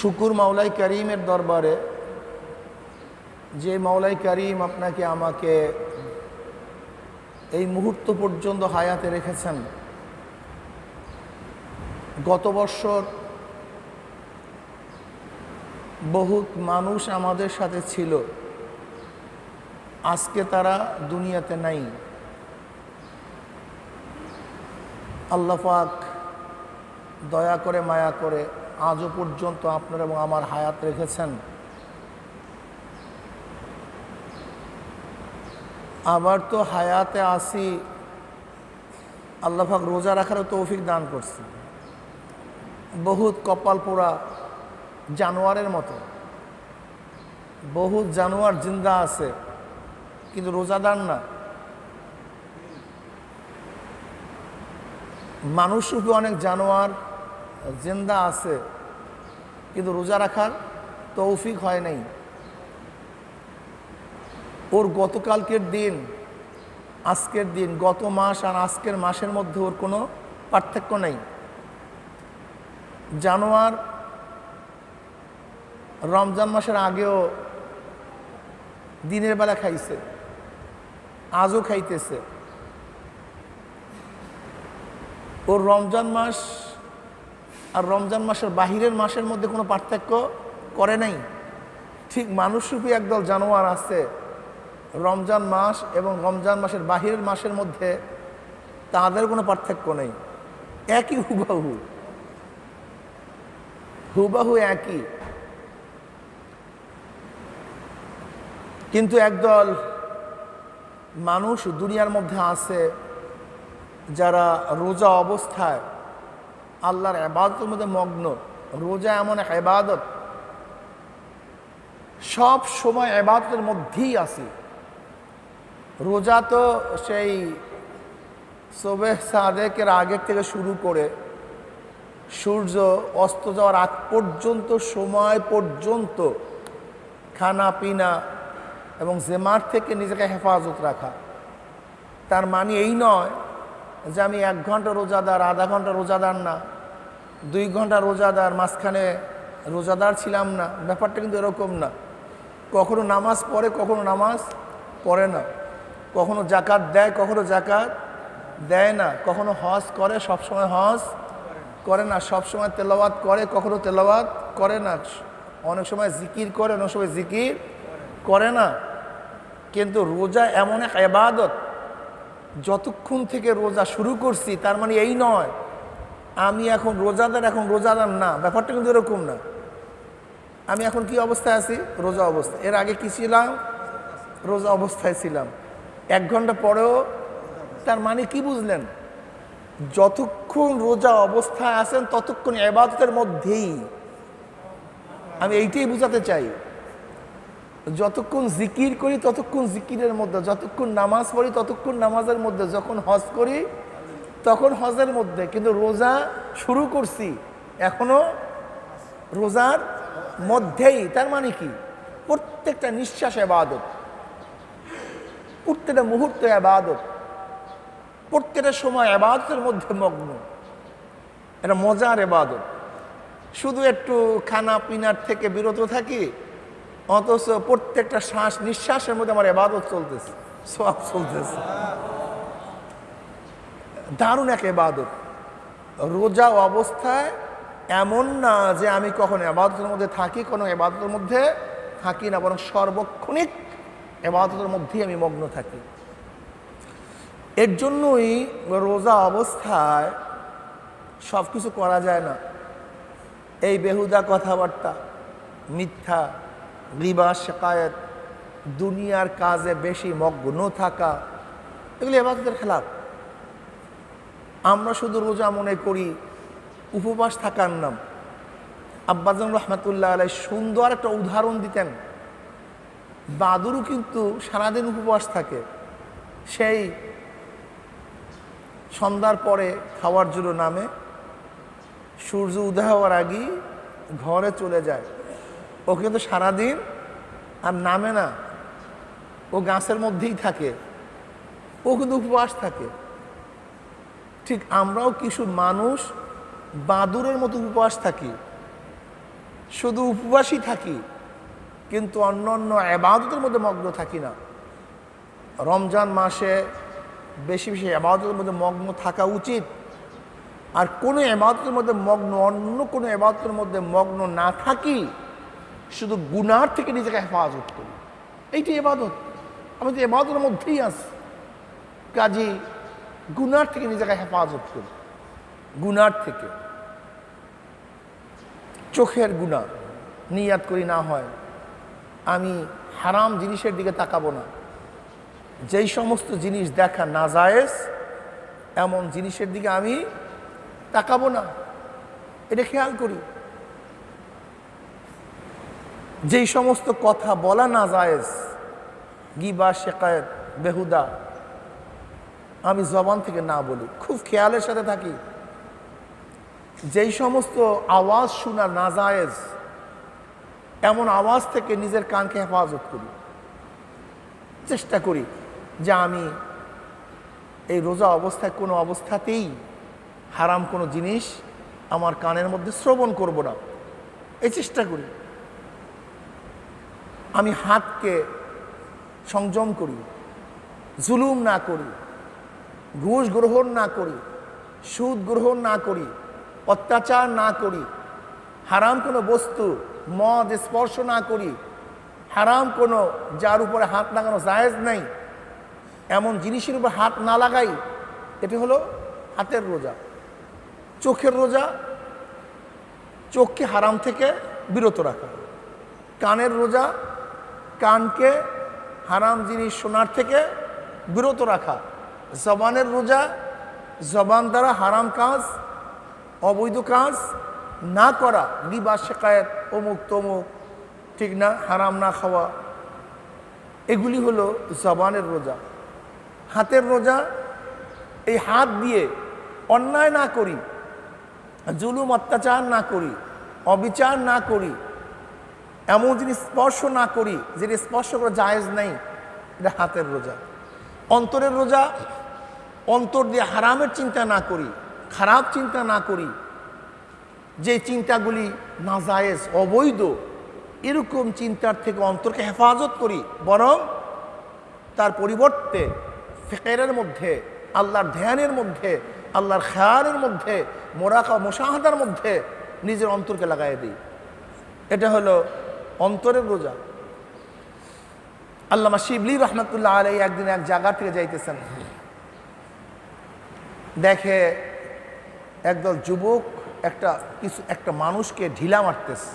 শুকুর মাওলাই করিমের দরবারে, যে মাওলাই করিম আপনাকে আমাকে এই মুহূর্ত পর্যন্ত হায়াতে রেখেছেন। গত বছর বহুত মানুষ আমাদের সাথে ছিল, আজকে তারা দুনিয়াতে নাই। আল্লাহ পাক দয়া করে মায়া করে আজও পর্যন্ত আপনার এবং আমার হায়াত রেখেছেন। আবার তো হায়াতে আসি, আল্লাহ পাক রোজা রাখারও তৌফিক দান করছে। বহুত কপাল পোড়া জানোয়ারের মতো, বহুত জানোয়ার জিন্দা আছে কিন্তু রোজাদার না। মানুষরূপী অনেক জানোয়ার জিন্দা আছে কিন্তু রোজা রাখার তৌফিক হয় নাই। ওর গতকালকের দিন আজকের দিন, গত মাস আর আজকের মাসের মধ্যে ওর কোনো পার্থক্য নেই। জানোয়ার রমজান মাসের আগেও দিনের বেলা খাইছে, আজও খাইতেছে। ওর রমজান মাস আর রমজান মাসের বাহিরের মাসের মধ্যে কোনো পার্থক্য করে নাই। ঠিক মানুষরূপী একদল জানোয়ার আছে, রমজান মাস এবং রমজান মাসের বাহিরের মাসের মধ্যে তাদের কোনো পার্থক্য নেই, একই হুবাহু হুবাহু একই। কিন্তু একদল মানুষ দুনিয়ার মধ্যে আছে যারা রোজা অবস্থায় আল্লাহর ইবাদতের মধ্যে মগ্ন। রোজা এমন এক ইবাদত, সব সময় ইবাদতের মধ্যেই আছি। রোজা তো সেই সুবহ সাদেকের আগের থেকে শুরু করে সূর্য অস্ত যাওয়ার আগ পর্যন্ত সময় পর্যন্ত খানা পিনা এবং জেমার থেকে নিজেকে হেফাজত রাখা। তার মানে এই নয় যে আমি 1 ঘন্টা রোজাদার, আধা ঘন্টা রোজাদার না, 2 ঘন্টা রোজাদার, মাঝখানে রোজাদার ছিলাম না। ব্যাপারটা কিন্তু এরকম না। কখনো নামাজ পড়ে, কখনো নামাজ পড়ে না, কখনো জাকাত দেয়, কখনো জাকাত দেয় না, কখনো হজ করে, সবসময় হজ করে না, সবসময় তেলাওয়াত করে, কখনো তেলাওয়াত করে না, অনেক সময় জিকির করে, অনেক সময় জিকির করে না। কিন্তু রোজা এমন এক ইবাদত, যতক্ষণ থেকে রোজা শুরু করছি তার মানে এই নয় আমি এখন রোজাদার, এখন রোজাদার না। ব্যাপারটা কিন্তু এরকম না। আমি এখন কি অবস্থায় আছি? রোজা অবস্থা। এর আগে কি ছিলাম? রোজা অবস্থায় ছিলাম। 1 ঘন্টা পরেও, তার মানে কি বুঝলেন? যতক্ষণ রোজা অবস্থায় আছেন ততক্ষণ ইবাদতের মধ্যেই। আমি এইটাই বুঝাতে চাই। যতক্ষণ জিকির করি ততক্ষণ জিকিরের মধ্যে, যতক্ষণ নামাজ পড়ি ততক্ষণ নামাজের মধ্যে, যখন হজ করি তখন হজের মধ্যে। কিন্তু রোজা শুরু করছি এখনো রোজার মধ্যেই। তার মানে কি? প্রত্যেকটা নিঃশ্বাস ইবাদত, প্রত্যেকটা মুহূর্ত ইবাদত, প্রত্যেকটা সময় ইবাদতের মধ্যে মগ্ন। এটা মজার ইবাদত। শুধু একটু খানা পিনার থেকে বিরত থাকি, অথচ প্রত্যেকটা শ্বাস নিঃশ্বাসের মধ্যে আমার ইবাদত চলতেছে, সওয়াব চলতেছে। দারুণ এক ইবাদত। রোজা অবস্থায় এমন না যে আমি কখনো ইবাদতের মধ্যে থাকি, কোনো ইবাদতের মধ্যে থাকি না, বরং সর্বক্ষণিক ইবাদতের মধ্যেই আমি মগ্ন থাকি। এর জন্যই রোজা অবস্থায় সব কিছু করা যায় না। এই বেহুদা কথাবার্তা, মিথ্যা, রিবা, শিকায়েত, দুনিয়ার কাজে বেশি মগ্ন থাকা, এগুলি ইবাদতের খেলাফ। আমরা শুধু রোজা মনে করি উপবাস থাকার নাম। আব্বাজান রহমাতুল্লাহ আলাইহি সুন্দর একটা উদাহরণ দিতেন। বাদুরও কিন্তু সারাদিন উপবাস থাকে। সেই সন্ধ্যার পরে খাওয়ার জন্য নামে, সূর্য উদয় হওয়ার আগেই ঘরে চলে যায়। ও কিন্তু সারাদিন আর নামে না, ও গাছের মধ্যেই থাকে, ও কিন্তু উপবাস থাকে। ঠিক আমরাও কিছু মানুষ বাদুরের মতো উপবাস থাকি। শুধু উপবাসী থাকি কিন্তু অন্য অন্য ইবাদতের মধ্যে মগ্ন থাকি না। রমজান মাসে বেশি বেশি ইবাদতের মধ্যে মগ্ন থাকা উচিত। আর কোনো ইবাদতের মধ্যে মগ্ন, অন্য কোনো ইবাদতের মধ্যে মগ্ন না থাকি, শুধু গুনার থেকে নিজেকে হেফাজত করি, এইটি ইবাদত। আমি তো ইবাদতের মধ্যেই আছি, কাজী গুনার থেকে নিজেকে হেফাজত করি। গুনার থেকে, চোখের গুনাহ নিয়াত করি না হয় আমি হারাম জিনিসের দিকে তাকাবো না। যেই সমস্ত জিনিস দেখা নাজায়েজ এমন জিনিসের দিকে আমি তাকাবো না, এটা খেয়াল করি। যেই সমস্ত কথা বলা নাজায়েজ, গিবা, শিকায়েত, বেহুদা, আমি জবান থেকে না বলি, খুব খেয়ালের সাথে থাকি। যেই সমস্ত আওয়াজ শোনা নাজায়েজ এমন আওয়াজ থেকে নিজের কানকে হেফাজত করি। চেষ্টা করি যে আমি এই রোজা অবস্থায় কোনো অবস্থাতেই হারাম কোনো জিনিস আমার কানের মধ্যে শ্রবণ করব না, এই চেষ্টা করি। আমি হাতকে সংযম করি, জুলুম না করি, ঘুষ গ্রহণ না করি, সুদ গ্রহণ না করি, অত্যাচার না করি, হারাম কোনো বস্তু মদ স্পর্শ না করি, হারাম কোনো যার উপরে হাত লাগানো জায়েজ নাই এমন জিনিসের উপর হাত না লাগাই, এটি হলো হাতের রোজা। চোখের রোজা, চোখকে হারাম থেকে বিরত রাখা। কানের রোজা, কানকে হারাম জিনিস শোনার থেকে বিরত রাখা। জবানের রোজা, জবান দ্বারা হারাম কাজ, অবৈধ কাজ না করা, গিবা, শিকায়েত, অমুক তমুক, ঠিক না, হারাম না খাওয়া, এগুলি হলো জবানের রোজা। হাতের রোজা, এই হাত দিয়ে অন্যায় না করি, জুলুম অত্যাচার না করি, অবিচার না করি, এমন জিনিস স্পর্শ না করি যেটা স্পর্শ করা জায়েজ নাই, এটা হাতের রোজা। অন্তরের রোজা, অন্তর দিয়ে হারামের চিন্তা না করি, খারাপ চিন্তা না করি, যে চিন্তাগুলি নাজায়েজ, অবৈধ, এরকম চিন্তার থেকে অন্তরকে হেফাজত করি, বরং তার পরিবর্তে ফিকিরের মধ্যে, আল্লাহর ধ্যানের মধ্যে, আল্লাহর খেয়ালের মধ্যে, মুশাহাদার মধ্যে নিজের অন্তরকে লাগাই দিই। এটা হলো অন্তরের রোজা। আল্লামা শিবলি রহমতুল্লাহ আলাইহি একদিন এক জায়গা থেকে যাইতেছেন, দেখে একদল যুবক একটা মানুষকে ঢিলা মারতেছে।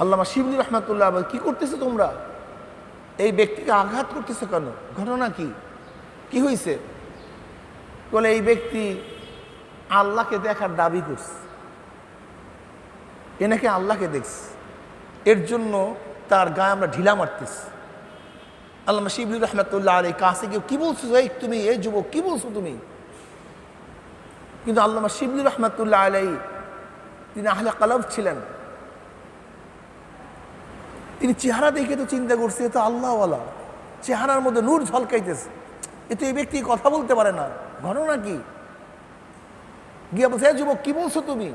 আল্লামা শিবলি রহমতুল্লাহ বলে, কি করতেছো তোমরা? এই ব্যক্তিকে আঘাত করতেছো কেন? ঘটনা কি? কি হয়েছে? বলে, এই ব্যক্তি আল্লাহকে দেখার দাবি করছে, এনাকে আল্লাহকে দেখছে, এর জন্য তার গায়ে আমরা ঢিলা মারতেছি। আল্লামা শিবলি রহমতুল্লাহ আলাইহি কাছে গিয়ে, কি বলছো তুমি, এই যুবক, কি বলছো তুমি? কিন্তু আল্লামা শিবলি রহমতুল্লাহ আলাইহি তিনি আহলে কলব ছিলেন। তিনি চেহারা দেখে তো চিন্তা করছে, এ তো আল্লাহওয়ালা, চেহারার মধ্যে নূর ঝলকাইতেছে, এ তো এই ব্যক্তি কথা বলতে পারে না, ঘটনা কি? গিয়ে বলছে, যুবক, কি বলছো তুমি?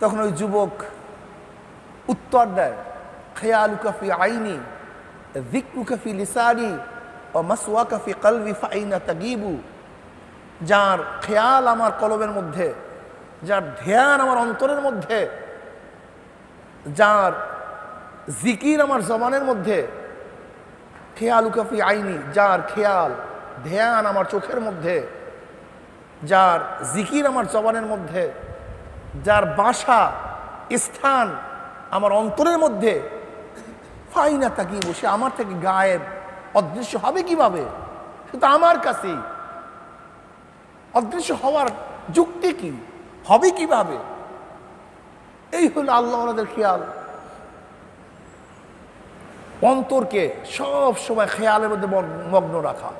তখন ওই যুবক উত্তর দেয়, খেয়ালুকা ফি আইনি, যিকরুকা ফি লিসানি, ওয়া মাসওয়াকা ফি কলবি ফাইনা তাগিবু। যার খেয়াল আমার কলবের মধ্যে, যার ধ্যান আমার অন্তরের মধ্যে, যার জিকির আমার জবানের মধ্যে, খেয়ালুকা ফি আইনি, যার খেয়াল ধ্যান আমার চোখের মধ্যে, যার জিকির আমার জবানের মধ্যে, যার বাসা স্থান আমার অন্তরের মধ্যে, ফাইনা তাকিবু, সে আমার থেকে গায়েব, অদৃশ্য হবে কিভাবে? সে তো আমার কাছেই, অদৃশ্য হওয়ার যুক্তি কি? হবে কিভাবে? এই হলো আল্লাহ ওনাদের খেয়াল। অন্তরকে সব সময় খেয়ালের মধ্যে মগ্ন রাখা।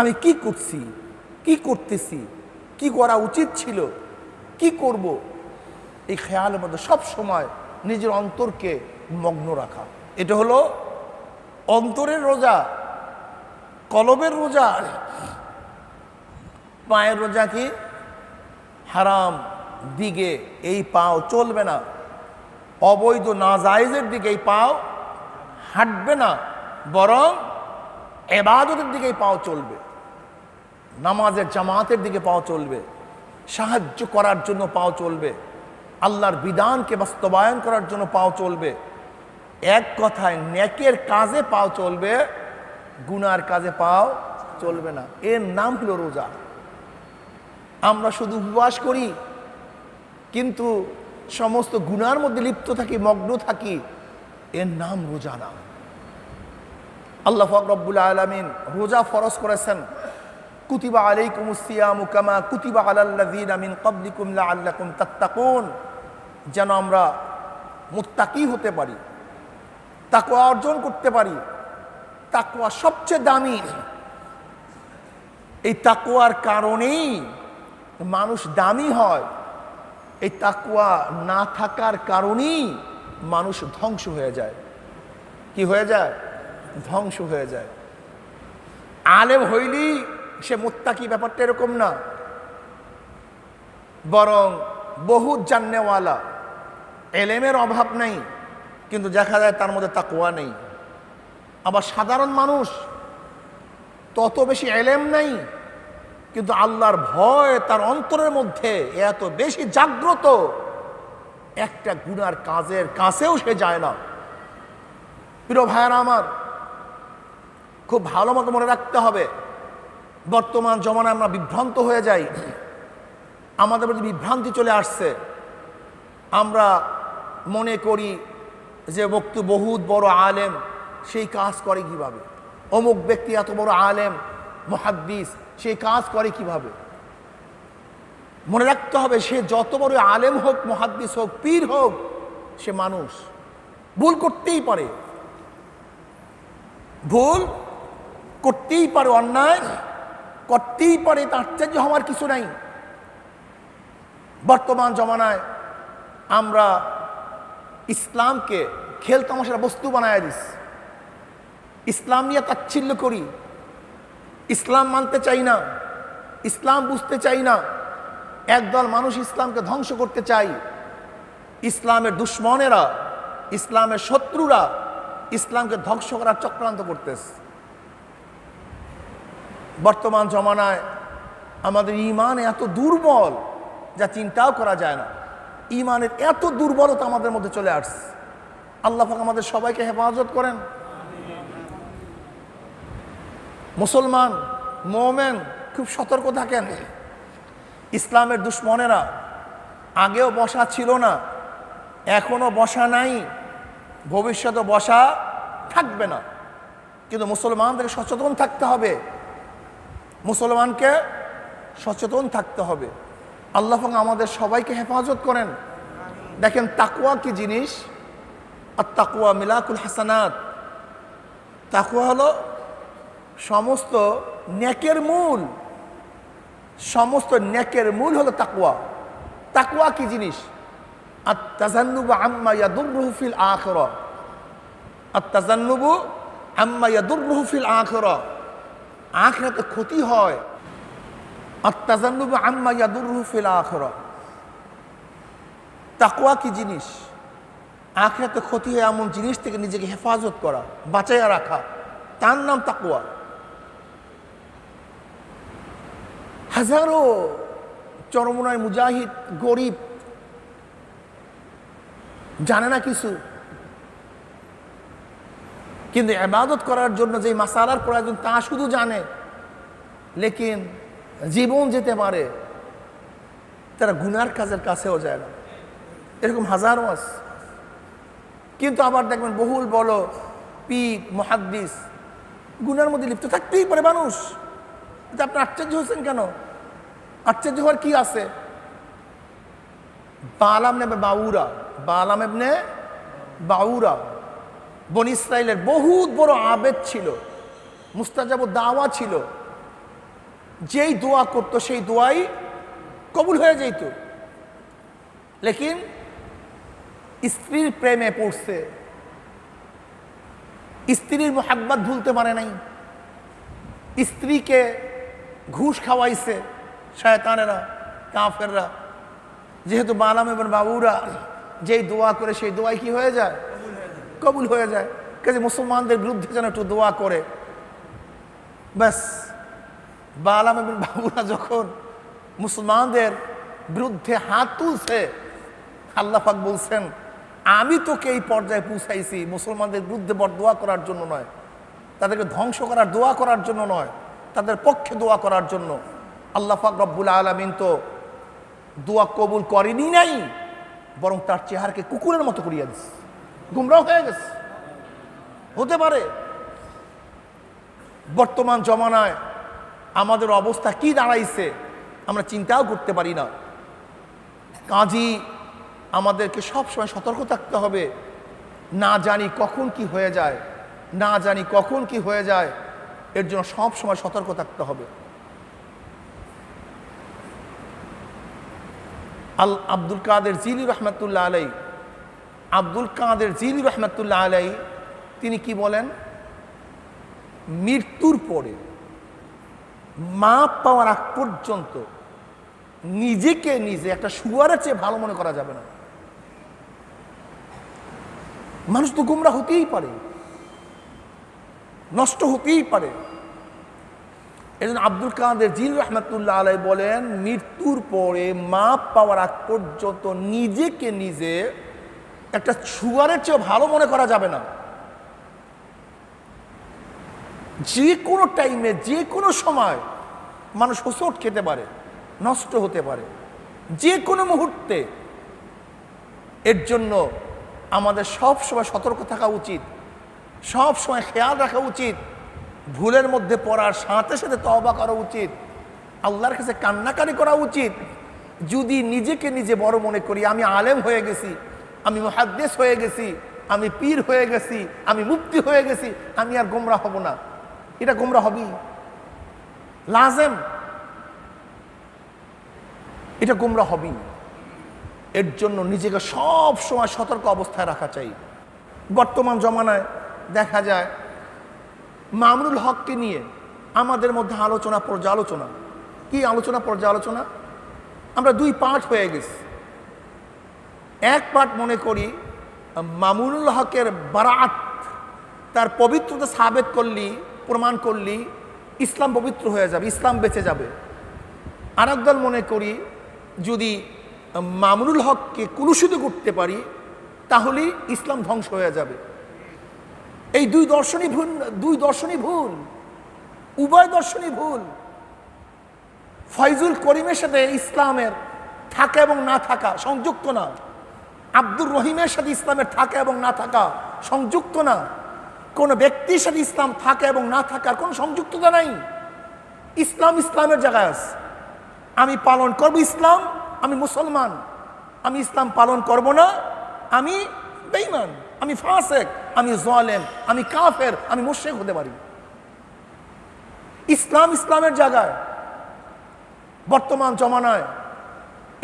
আমি কি করছি, কি করতেছি, কি করা উচিত ছিল, কি করব, এই খেয়ালের মধ্যে সব সময় নিজের অন্তরকে মগ্ন রাখা। এটা হলো অন্তরের রোজা। কলবের রোজা, পায়ের রোজা কি? হারাম দিকে এই পাও চলবে না, অবৈধ নাজায়েজের দিকে এই পাও হাঁটবে না, বরং ইবাদতের দিকে এই পাও চলবে, নামাজের জামাতের দিকে পাও চলবে, সাহায্য করার জন্য পাও চলবে, আল্লাহর বিধানকে বাস্তবায়ন করার জন্য পাও চলবে। এক কথায় নেকের কাজে পাও চলবে, গুনার কাজে পাও চলবে না। এর নাম হলো রোজা। আমরা শুধু উপবাস করি কিন্তু সমস্ত গুনার মধ্যে লিপ্ত থাকি, মগ্ন থাকি, এর নাম রোজা না। আল্লাহ পাক রব্বুল আলামিন রোজা ফরজ করেছেন, কুতিবা আলাইকুমুস সিয়ামু কামা কুতিবা আলাল্লাযীনা মিন ক্বাবলিকুম লাআল্লাকুম তাত্তাকুন, যেন আমরা মুত্তাকি হতে পারি, তাকওয়া অর্জন করতে পারি। তাকওয়া সবচেয়ে দামি। এই তাকওয়ার কারণেই মানুষ দামি হয়। এই তাকওয়া না থাকার কারণেই মানুষ ধ্বংস হয়ে যায়। কি হয়ে যায়? ধ্বংস হয়ে যায়। আলেম হইলি সে মুত্তাকি, ব্যাপারটা এরকম না, বরং বহুত জান্নেওয়ালা, এলেমের অভাব নেই কিন্তু দেখা যায় তার মধ্যে তাকওয়া নেই। আবার সাধারণ মানুষ, তত বেশি এলেম নেই কিন্তু আল্লাহর ভয় তার অন্তরের মধ্যে এত বেশি জাগ্রত, একটা গুনার কাজের কাছেও সে যায় না। প্রিয় ভাইয়ারা আমার, খুব ভালো মতো মনে রাখতে হবে, বর্তমান জমানায় আমরা বিভ্রান্ত হয়ে যাই, আমাদের প্রতি বিভ্রান্তি চলে আসছে। আমরা মনে করি যে বক্তব্য বহুত বড় আলেম, সেই কাজ করে কিভাবে, অমুক ব্যক্তি এত বড় আলেম মুহাদ্দিস, সেই কাজ করে কিভাবে। মনে রাখতে হবে, সে যত বড় আলেম হোক, মুহাদ্দিস হোক, পীর হোক, সে মানুষ, ভুল করতেই পারে, ভুল করতেই পারে, অন্যায় করতেই পারে, তা আশ্চর্য হওয়ার কিছু নাই। বর্তমান জমানায় আমরা ইসলামকে খেল তামাশার বস্তু বানায় দিস, ইসলাম নিয়ে তাচ্ছিল্য করি, ইসলাম মানতে চাই না, ইসলাম বুঝতে চাই না। একদল মানুষ ইসলামকে ধ্বংস করতে চাই। ইসলামের দুশ্মনেরা, ইসলামের শত্রুরা ইসলামকে ধ্বংস করার চক্রান্ত করতেছে। বর্তমান জমানায় আমাদের ঈমান এত দুর্বল যা চিন্তাও করা যায় না। ঈমানের এত দুর্বলতা আমাদের মধ্যে চলে আসছে। আল্লাহ পাক আমাদের সবাইকে হেফাজত করেন। মুসলমান মুমিন খুব সতর্ক থাকেন। ইসলামের দুশ্মনেরা আগেও বসা ছিল না, এখনো বসা নাই, ভবিষ্যতে বসা থাকবে না। কিন্তু মুসলমানদেরকে সচেতন থাকতে হবে, মুসলমানকে সচেতন থাকতে হবে। আল্লাহ পাক আমাদের সবাইকে হেফাজত করেন। দেখেন তাকওয়া কি জিনিস। আর তাকওয়া মিলাকুল হাসানাত। তাকওয়া হলো সমস্ত নেকের মূল, সমস্ত নেকের মূল হলো তাকওয়া। তাকওয়া কি জিনিস? আত-তাজান্নুবু আম্মা ইয়াদুররুহু ফিল আখিরাহ। আত-তাজান্নুবু আম্মা ইয়াদুররুহু ফিল আখিরাহ, আখিরাতে ক্ষতি হয়। আত-তাজান্নুবু আম্মা ইয়াদুররুহু ফিল আখিরাহ। তাকওয়া কি জিনিস? আখিরাতে ক্ষতি হয় এমন জিনিস থেকে নিজেকে হেফাজত করা, বাঁচাইয়া রাখা, তার নাম তাকওয়া। হাজারো চরমনায় মুজাহিদ, গরিব, জানে না কিছু, কিন্তু ইবাদত করার জন্য যে মাসালার প্রয়োজন তা শুধু জানে, লেকিন জীবন যেতে পারে, তারা গুনার কাজের কাছেও যায় না। এরকম হাজারো আছে। কিন্তু আবার দেখবেন বহুল বড় পীর মুহাদ্দিস, গুনার মধ্যে লিপ্ত থাকতেই পারে মানুষ। কিন্তু আপনি আশ্চর্য হচ্ছেন কেন? আশ্চর্য হওয়ার কি আছে? বালাম ইবনে বাউরা, বালাম ইবনে বাউরা বনী ইসরাইলের বহুত বড় আবেদ ছিল, মুস্তাজাব দাওয়া ছিল। যেই দোয়া করতো সেই দোয়াই কবুল হয়ে যেত। লেকিন স্ত্রীর প্রেমে পড়ছে, স্ত্রীর মোহাব্বত ভুলতে পারে নাই, স্ত্রীকে ঘুষ খাওয়াইছে শয়তানেরা, কাফেররা। যেহেতু বালাম এবং বাবুরা যেই দোয়া করে সেই দোয়াই কি হয়ে যায়? কবুল হয়ে যায়। কাজে মুসলমানদের বিরুদ্ধে যেন একটু দোয়া করে। ব্যাস, বালাম এবং বাবুরা যখন মুসলমানদের বিরুদ্ধে হাত তুলছে, আল্লাহ পাক বলছেন আমি তোকে এই পর্যায়ে পৌঁছাইছি মুসলমানদের বিরুদ্ধে বরদোয়া করার জন্য নয়, তাদেরকে ধ্বংস করার দোয়া করার জন্য নয়, তাদের পক্ষে দোয়া করার জন্য। আল্লাহ পাক রব্বুল আলামিন তো দোয়া কবুল করেনি নাই, বরং তার চেহারাকে কুকুরের মতো করিয়া দিচ্ছে, গুমরাহ হয়ে গেছে। হতে পারে বর্তমান জমানায় আমাদের অবস্থা কি দাঁড়াইছে আমরা চিন্তাও করতে পারি না। কাজী আমাদেরকে সবসময় সতর্ক থাকতে হবে, না জানি কখন কি হয়ে যায়, না জানি কখন কি হয়ে যায়, এর জন্য সবসময় সতর্ক থাকতে হবে। আব্দুল কাদের জিলি রহমতুল্লাহ আলাই, আব্দুল কাদের জিলি রহমতুল্লাহ আলাই তিনি কি বলেন, মৃত্যুর পরে মাপ পাওয়ার আগ পর্যন্ত নিজেকে নিজে একটা শুয়ারের চেয়ে ভালো মনে করা যাবে না। মানুষ তো গুমরা হতেই পারে, নষ্ট হতেই পারে। এজন্য আব্দুল কাদের জিল রহমতুল্লাহ আলাই বলেন মৃত্যুর পরে মাপ পাওয়ার আগ পর্যন্ত নিজেকে নিজে একটা শুয়ারের চেয়ে ভালো মনে করা যাবে না। যে কোনো টাইমে যে কোনো সময় মানুষ হোঁচট খেতে পারে, নষ্ট হতে পারে, যে কোনো মুহূর্তে। এর জন্য আমাদের সব সময় সতর্ক থাকা উচিত, সব সময় খেয়াল রাখা উচিত, ভুলের মধ্যে পড়ার সাথে সাথে তওবা করা উচিত, আল্লাহর কাছে কান্নাকারি করা উচিত। যদি নিজেকে নিজে বড় মনে করি আমি আলেম হয়ে গেছি, আমি মুহাদ্দিস হয়ে গেছি, আমি পীর হয়ে গেছি, আমি মুফতি হয়ে গেছি, আমি আর গোমরা হব না, এটা গোমরা হবি লাজেম, এটা গোমরা হবি। এর জন্য নিজেকে সব সময় সতর্ক অবস্থায় রাখা চাই। বর্তমান জমানায় দেখা যায় মামুনুল হককে নিয়ে আমাদের মধ্যে আলোচনা পর্যালোচনা। কি আলোচনা পর্যালোচনা? আমরা দুই পার্ট হয়ে গেছি। এক পার্ট মনে করি মামুনুল হকের বারাত, তার পবিত্রতা সাবেত করলি, প্রমাণ করলি ইসলাম পবিত্র হয়ে যাবে, ইসলাম বেঁচে যাবে। আর একদল মনে করি যদি মামুনুল হককে কুলুষিত করতে পারি তাহলে ইসলাম ধ্বংস হয়ে যাবে। এই দুই দর্শনই ভুল, দুই দর্শনই ভুল, উভয় দর্শনই ভুল। ফয়জুল করিমের সাথে ইসলামের থাকা এবং না থাকা সংযুক্ত না, আব্দুর রহিমের সাথে ইসলামের থাকা এবং না থাকা সংযুক্ত না, কোনো ব্যক্তির সাথে ইসলাম থাকা এবং না থাকার কোনো সংযুক্ততা নাই। ইসলাম ইসলামের জায়গায় আছে। আমি পালন করব ইসলাম, আমি মুসলমান। আমি ইসলাম পালন করব না, আমি বেঈমান, আমি ফাসেক, আমি জালেম, আমি কাফের, আমি মুশরিক হতে পারি। ইসলাম ইসলামের জায়গায়। বর্তমান জমানায়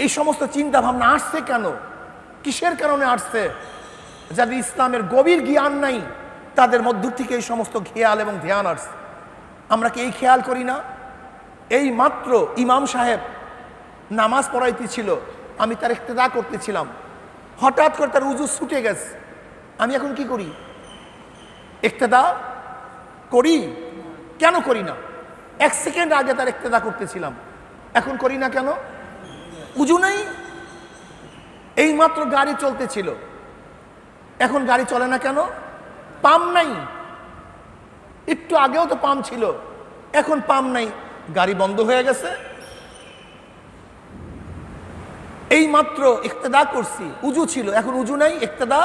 এই সমস্ত চিন্তা ভাবনা আসছে কেন? কিসের কারণে আসছে? যাদের ইসলামের গভীর জ্ঞান নাই তাদের মধ্য থেকে এই সমস্ত খেয়াল এবং ধ্যান আসছে। আমরা কি এই খেয়াল করি না? এই মাত্র ইমাম সাহেব নামাজ পড়াইতেছিল, আমি তার ইক্তেদা করতেছিলাম, হঠাৎ করে তার উজু ছুটে গেছে। আমি এখন কি করি? ইক্তেদা করি? কেন করি না? এক সেকেন্ড আগে তার ইক্তেদা করতেছিলাম, এখন করি না কেন? উজু নাই। এই মাত্র গাড়ি চলতেছিল, এখন গাড়ি চলে না কেন? পাম্প নাই। একটু আগেও তো পাম্প ছিল, এখন পাম্প নাই, গাড়ি বন্ধ হয়ে গেছে। এই মাত্র ইক্তেদা করছি, উজু ছিল, এখন উজু নাই, ইক্তেদা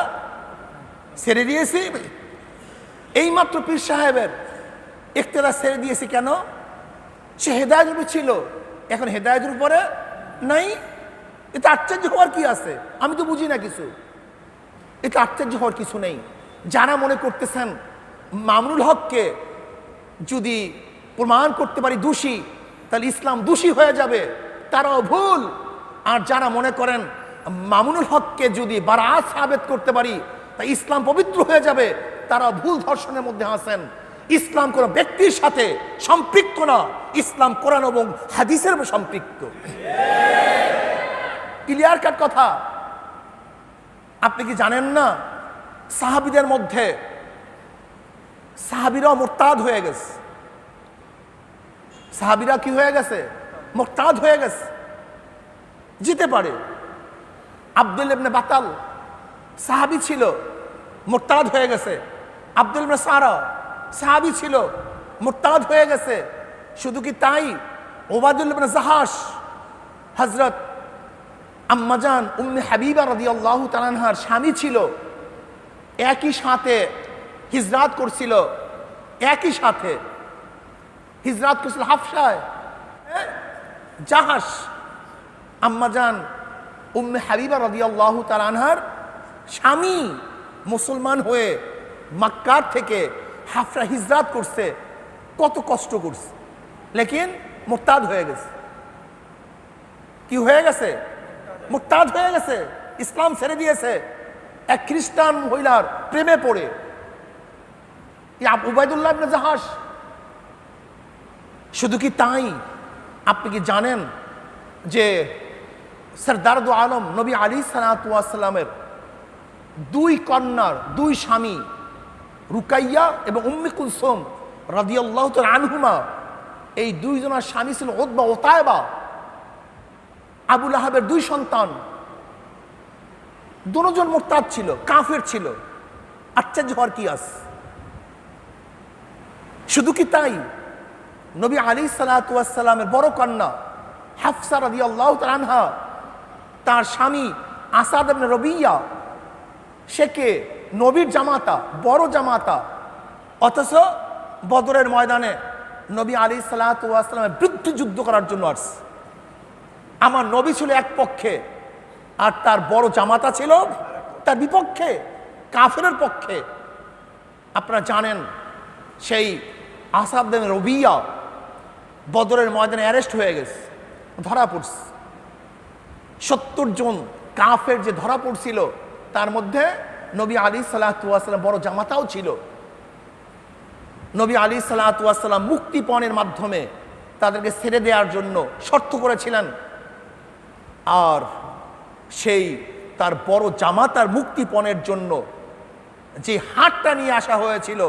ছেড়ে দিয়েছি। এই মাত্র পীর সাহেবের ইক্তেদা ছেড়ে দিয়েছি কেন? সে হেদায়েতের ছিল, এখন হেদায়েতের উপরে নাই। এটা আশ্চর্য হওয়ার কি আছে? আমি তো বুঝি না কিছু। এটা আশ্চর্য হওয়ার কিছু নেই। যারা মনে করতেছেন মামুনুল হককে যদি প্রমাণ করতে পারি দোষী, তাহলে ইসলাম দোষী হয়ে যাবে, তারাও ভুল। আর যারা মনে করেন মামুনুল হককে যদি বারাত সাবেত করতে পারি তা ইসলাম পবিত্র হয়ে যাবে, তারা ভুল ধর্ষণের মধ্যে আছেন। ইসলাম কোন ব্যক্তির সাথে সম্পৃক্ত না, ইসলাম কোরআন এবং হাদিসের সম্পৃক্ত। ক্লিয়ার কাট কথা। আপনি কি জানেন না সাহাবীদের মধ্যে সাহাবীরা মুরতাদ হয়ে গেছে, সাহাবীরা কি হয়ে গেছে? মুরতাদ হয়ে গেছে। যেতে পারে আব্দুল ইবনে বাতাল সাহাবী ছিল, মুরতাদ হয়ে গেছে। আব্দুল ইবনে সারা সাহাবী ছিল, মুরতাদ হয়ে গেছে। শুধু কি তাই, ওবায়দুল ইবনে জাহাশ হযরত আম্মাজান উম্মে হাবিবা রাদিয়াল্লাহু তাআলা আনহার স্বামী ছিল, একই সাথে হিজরাত করছিল, একই সাথে হিজরাত করছিল হাফসায়। জাহাশ আম্মাজান উম্মে হাবিবা রাদিয়াল্লাহু তাআলা আনহার স্বামী মুসলমান হয়ে মক্কার থেকে হাফসা হিজরাত করছে, কত কষ্ট করছে, লেকিন মুরতাদ হয়ে গেছে। কি হয়ে গেছে? মুরতাদ হয়ে গেছে, ইসলাম ছেড়ে দিয়েছে এক খ্রিস্টান মহিলার প্রেমে পড়ে। উবাইদুল্লাহ ইবনে জাহাশ। শুধু কি তাই, আপনি কি জানেন যে সরদার দু আলম নবী আলাইহিস সালাতু ওয়াস সালামের দুই কন্যার দুই স্বামী রুকাইয়া এবং উম্মে কুলসুম রাদিয়াল্লাহু তাআলা আনহুমা, এই দুইজনের স্বামী ছিল উতবা ও তায়েবা, আবু লাহাবের দুই সন্তান। দুজন মুরতাদ ছিল, কাফের ছিল। আশ্চর্য হওয়ার কি আছে? শুধু কি তাই, নবী আলাইহিস সালাতু ওয়াস সালামের বড় কন্যা হাফসা রাদিয়াল্লাহু তাআলা আনহা, তার স্বামী আসাদ ইবনে রবিয়া, সে কে? নবীর জামাতা, বড় জামাতা। অথচ বদরের ময়দানে নবী আলাইহিস সালাতু ওয়াস সালামের বিরুদ্ধে যুদ্ধ করার জন্য আসছে। আমার নবী ছিল এক পক্ষে, আর তার বড় জামাতা ছিল তার বিপক্ষে, কাফেরের পক্ষে। আপনারা জানেন সেই আসাদ ইবনে রবিয়া বদরের ময়দানে অ্যারেস্ট হয়ে গেছে, ধরা পড়ছে। 70 জন কাফের যে ধরা পড়ছিল, তার মধ্যে নবী আলাইহিস সালাতু ওয়াস সালাম বড় জামাতাও ছিল। নবী আলাইহিস সালাতু ওয়াস সালাম মুক্তিপণের মাধ্যমে তাদেরকে ছেড়ে দেওয়ার জন্য শর্ত করেছিলেন। আর সেই তার বড় জামাতার মুক্তিপণের জন্য যে হাটটা নিয়ে আসা হয়েছিল,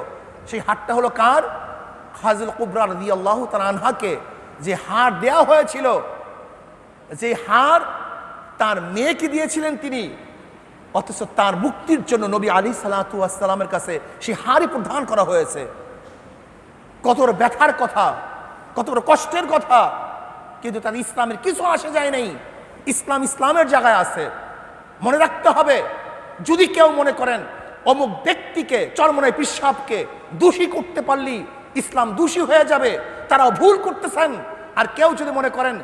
সেই হাটটা হলো কার? খাদিজা কুবরা রাদিয়াল্লাহু তাআলা আনহাকে যে হার দেওয়া হয়েছিল, যে হার তার মেয়েকে দিয়েছিলেন তিনি, অথচ তার মুক্তির জন্য নবী আলাইহিস সালাতু ওয়াস সালামের কাছে সেই হারই প্রদান করা হয়েছে। কত বড় ব্যথার কথা, কত বড় কষ্টের কথা, কিন্তু তার ইসলামের কিছু আসে যায় নাই। ইসলাম ইসলামের জায়গায় আছে। মনে রাখতে হবে, যদি কেউ মনে করেন অমুক ব্যক্তিকে, চরমনাই পিশাবকে দোষী করতে পারলি ইসলাম দোষী হয়ে যাবে, তারাও ভুল করতেছেন। আর কেউ যদি মনে করেন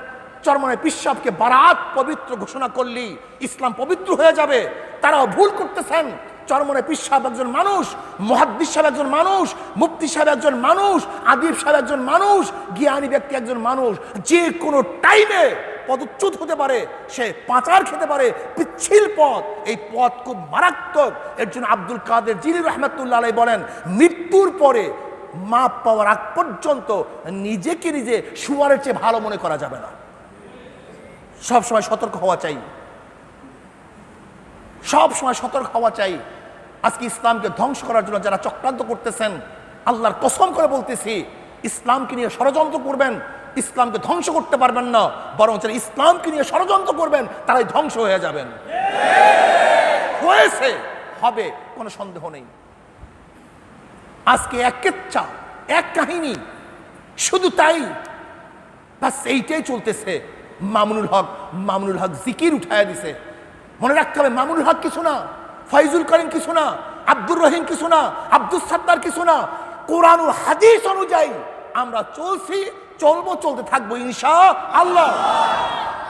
চরমনাই পিশাবকে বারাত পবিত্র ঘোষণা করলি ইসলাম পবিত্র হয়ে যাবে, তারাও ভুল করতেছেন। চরমনাই পীর সাহেব একজন মানুষ, মুহাদ্দিস সাহেব একজন মানুষ, মুফতি সাহেব একজন মানুষ, আদিব সাহেব একজন মানুষ, জ্ঞানী ব্যক্তি একজন মানুষ। যে কোনো টাইমে পদচ্যুত হতে পারে, সে পাচার খেতে পারে, পিচ্ছিল পথ, এই পথ খুব মারাত্মক। এর জন্য আব্দুল কাদের জিলানী রাহমাতুল্লাহ আলাইহি বলেন, মৃত্যুর পরে মাপ পাওয়ার আগ পর্যন্ত নিজেকে নিজে শুয়ারের চেয়ে ভালো মনে করা যাবে না। সবসময় সতর্ক হওয়া চাই, সবসময় সতর্ক হওয়া চাই। আজকে ইসলামকে ধ্বংস করার জন্য যারা চক্রান্ত করতেছেন, আল্লাহর কসম করে বলতেছি, ইসলামকে নিয়ে ষড়যন্ত্র করবেন, ইসলামকে ধ্বংস করতে পারবেন না, বরং যারা ইসলামকে নিয়ে ষড়যন্ত্র করবেন তারাই ধ্বংস হয়ে যাবেন। হয়েছে, হবে, কোনো সন্দেহ নেই। আজকে এক কিচ্ছা, এক কাহিনী, শুধু তাই, বাস এইটাই চলতেছে। মামুনুল হক জিকির উঠায় দিছে। মনে রাখতে হবে, মামুনুল হক কিছু না, ফয়জুল করিম কিছু না, আব্দুর রহিম কিছু না, আব্দুল সাত্তার কিছু না। কোরআন ও হাদিস অনুযায়ী আমরা চলছি, চলবো, চলতে থাকবো ইনশাআল্লাহ।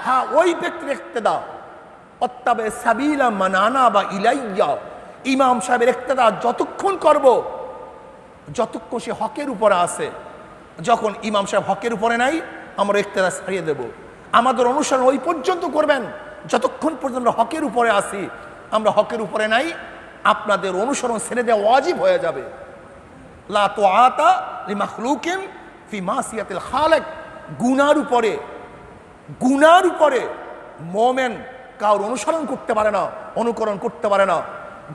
হ্যাঁ, ওই ব্যক্তির ইক্তেদা, অত্তাবে সাবিলা মান আনাবা ইলাইয়া, ইমাম সাহেবের ইক্তেদা যতক্ষণ করব, যতক্ষণ সে হকের উপরে আছে। যখন ইমাম সাহেব হকের উপরে নাই, আমরা ইক্তেদা ছাড়িয়ে দেব। আমাদের অনুসরণ ওই পর্যন্ত করবেন যতক্ষণ পর্যন্ত হকের উপরে আসি। আমরা হকের উপরে নাই, আপনাদের অনুসরণ ছেড়ে দেওয়া ওয়াজিব হয়ে যাবে। লা তুআতা লিমাখলুকিন ফি মাসিয়াতিল খালিক। গুনার উপরে মুমিন কারোর অনুসরণ করতে পারে না, অনুকরণ করতে পারে না।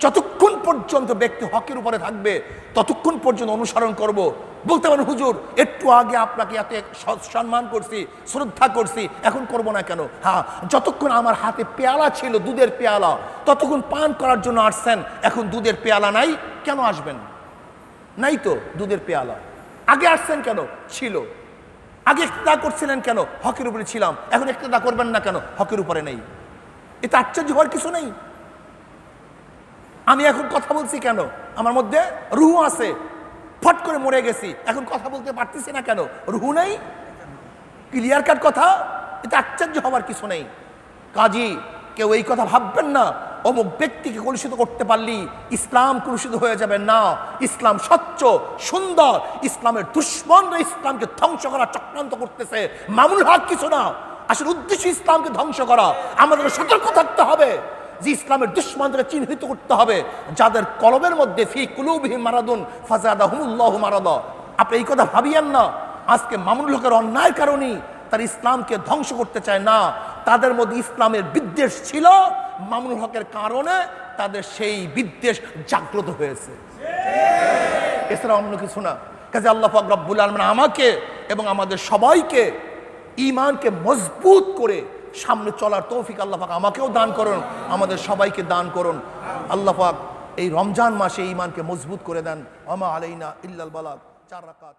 যতক্ষণ পর্যন্ত ব্যক্তি হকের উপরে থাকবে ততক্ষণ পর্যন্ত অনুসরণ করব। বলতে পারেন হুজুর একটু আগে আপনাকে এত সম্মান করছি, শ্রদ্ধা করছি, এখন করব না কেন? হ্যাঁ, যতক্ষণ আমার হাতে পেয়ালা ছিল, দুধের পেয়ালা, ততক্ষণ পান করার জন্য আসছেন। এখন দুধের পেয়ালা নাই, কেন আসবেন? নাই তো দুধের পেয়ালা। আগে আসছেন কেন? ছিল। আগে ইক্তেদা করছিলেন কেন? হকের উপরে ছিলাম। এখন ইক্তেদা করবেন না কেন? হকের উপরে নেই। এটা আশ্চর্য হওয়ার কিছু নেই। আমি এখন কথা বলছি কেন? আমার মধ্যে রুহু আছে, ফট করে মরে গেছি, এখন কথা বলতে পারতেছি না কেন? রুহু নেই। ক্লিয়ার কাট কথা। এটা আশ্চর্য হওয়ার কিছু নেই। কাজী কেউ এই কথা ভাববেন না অমুক ব্যক্তিকে কলুষিত করতে পারলি ইসলাম কলুষিত হয়ে যাবে না। ইসলাম স্বচ্ছ, সুন্দর। ইসলামের দুশ্মনরা ইসলামকে ধ্বংস করার চক্রান্ত করতেছে। মামুনুল হক কিছু না, আসলে উদ্দেশ্য ইসলামকে ধ্বংস করা। আমাদের সতর্ক থাকতে হবে যে ইসলামের দুশ্মনদেরকে চিহ্নিত করতে হবে, যাদের কলবের মধ্যে ফি কুলুবিহিম মারাদুন ফাযাদাহুমুল্লাহু মারাদা। আপনি এই কথা ভাবিয়েন না আজকে মামুনুল হকের অন্যায়ের কারণেই তার ইসলামকে ধ্বংস করতে চায় না। তাদের মধ্যে ইসলামের বিদ্বেষ ছিল, মামুনুল হকের কারণে তাদের সেই বিদ্বেষ জাগ্রত হয়েছে, এছাড়া অন্য কিছু না। কাজে আল্লাহ পাক রব্বুল আলামিন আমাকে এবং আমাদের সবাইকে ঈমানকে মজবুত করে সামনে চলার তৌফিক আল্লাহ পাক আমাকেও দান করুন, আমাদের সবাইকে দান করুন। আল্লাহ পাক এই রমজান মাসে ঈমানকে মজবুত করে দেন। আমা আলাইনা ইল্লাল বালাগ। 4 রাকাত।